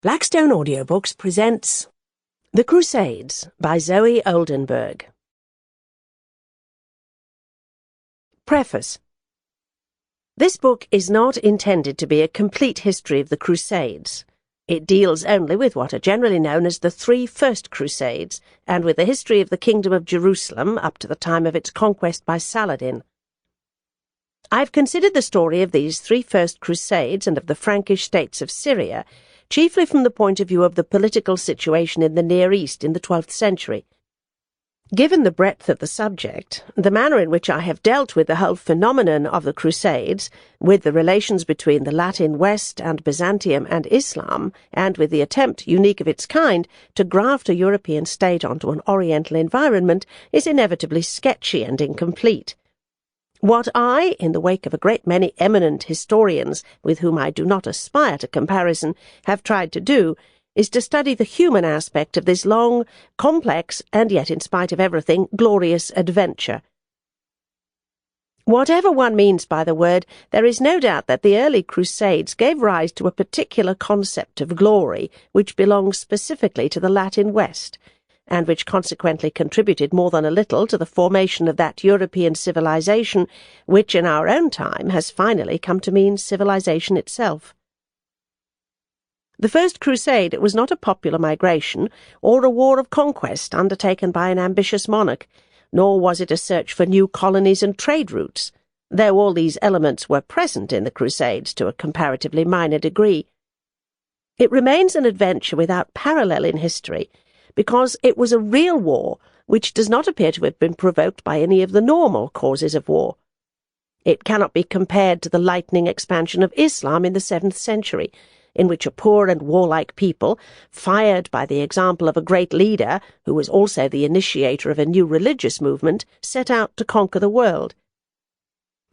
Blackstone Audiobooks presents The Crusades by Zoé Oldenbourg. Preface. This book is not intended to be a complete history of the Crusades. It deals only with what are generally known as the three first Crusades, and with the history of the Kingdom of Jerusalem up to the time of its conquest by Saladin. I've considered the story of these three first Crusades and of the Frankish states of Syria chiefly from the point of view of the political situation in the Near East in the 12th century. Given the breadth of the subject, the manner in which I have dealt with the whole phenomenon of the Crusades, with the relations between the Latin West and Byzantium and Islam, and with the attempt, unique of its kind, to graft a European state onto an Oriental environment, is inevitably sketchy and incomplete. What I, in the wake of a great many eminent historians with whom I do not aspire to comparison, have tried to do, is to study the human aspect of this long, complex, and yet, in spite of everything, glorious adventure. Whatever one means by the word, there is no doubt that the early Crusades gave rise to a particular concept of glory which belongs specifically to the Latin West, and which consequently contributed more than a little to the formation of that European civilization which in our own time has finally come to mean civilization itself. The First Crusade was not a popular migration or a war of conquest undertaken by an ambitious monarch, nor was it a search for new colonies and trade routes, though all these elements were present in the Crusades to a comparatively minor degree. It remains an adventure without parallel in history, because it was a real war which does not appear to have been provoked by any of the normal causes of war. It cannot be compared to the lightning expansion of Islam in the 7th century, in which a poor and warlike people, fired by the example of a great leader, who was also the initiator of a new religious movement, set out to conquer the world.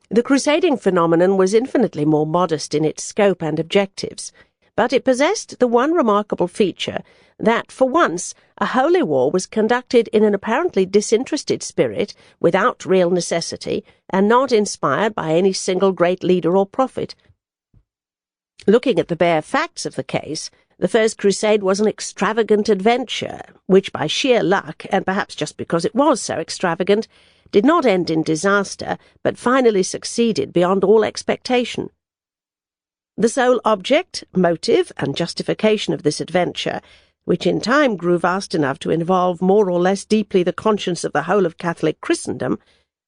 The crusading phenomenon was infinitely more modest in its scope and objectives, but it possessed the one remarkable feature that, for once, a holy war was conducted in an apparently disinterested spirit, without real necessity, and not inspired by any single great leader or prophet. Looking at the bare facts of the case, the First Crusade was an extravagant adventure, which by sheer luck, and perhaps just because it was so extravagant, did not end in disaster, but finally succeeded beyond all expectation. The sole object, motive, and justification of this adventure, which in time grew vast enough to involve more or less deeply the conscience of the whole of Catholic Christendom,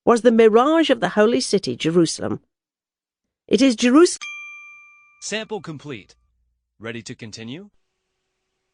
was the mirage of the holy city, Jerusalem. It is Jerusalem. Sample complete. Ready to continue?